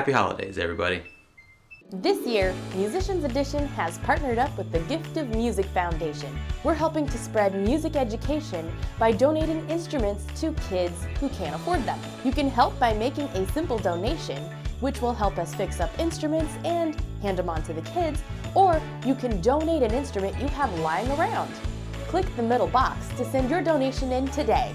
Happy holidays, everybody. This year, Musicians Edition has partnered up with the Gift of Music Foundation. We're helping to spread music education by donating instruments to kids who can't afford them. You can help by making a simple donation, which will help us fix up instruments and hand them on to the kids, or you can donate an instrument you have lying around. Click the middle box to send your donation in today.